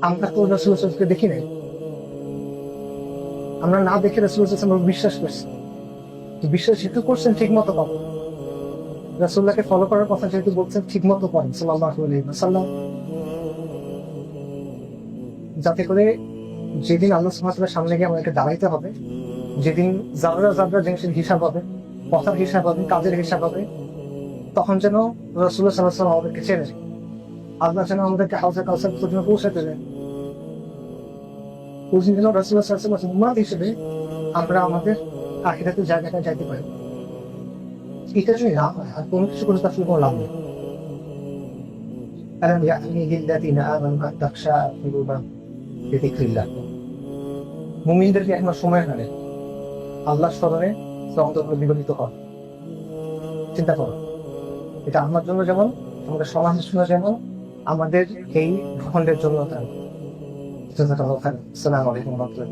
আমরা তো রাসূলকে দেখি নাই, আমরা না দেখে রাসূলকে আমরা বিশ্বাস করছি। বিশ্বাস যেহেতু করছেন ঠিক মতো পাবো, রাসূলকে ফলো করার কথা যেহেতু বলছেন ঠিক মতো করেন সাল্লাল্লাহু আলাইহি ওয়াসাল্লাম, যাতে করে যেদিন আল্লাহ সুবহানাহু ওয়া তাআলার সামনে গিয়ে আমাদেরকে দাঁড়াইতে হবে, যেদিন জাবরা জাবরা জিনিসের হিসাব হবে, কথার হিসাব হবে, কাজের হিসাব হবে, তখন যেন রাসূলুল্লাহ সাল্লাল্লাহু আলাইহি ওয়াসাল্লাম আমাদেরকে চেনে, আল্লাহ যেন আমাদেরকে হাউজে কাউসার পর্যন্ত পৌঁছাতে দেন। ওই দিন যেন রাসূলুল্লাহ সাল্লাল্লাহু আলাইহি ওয়াসাল্লাম উম্মত হিসেবে আমরা আমাদের আখিরাতের জায়গাটা যাইতে পারি। এটা যদি না হয় আর কোনো কিছু করে আসলে কোনো লাভ নেই। ألم يأن للذين آمنوا أن تخشع قلوبهم لذكر الله। মুমিনদেরকে এখন সময় হয় না আল্লাহর স্মরণে অন্তরগুলো বিগলিত হয়। চিন্তা করো, এটা আমার জন্য যেমন, আমাদের সমাজের জন্য যেমন, আমাদের এই ভূখণ্ডের জন্য তাই। আসসালামু আলাইকুম ওয়া রাহমাতুল্লাহ।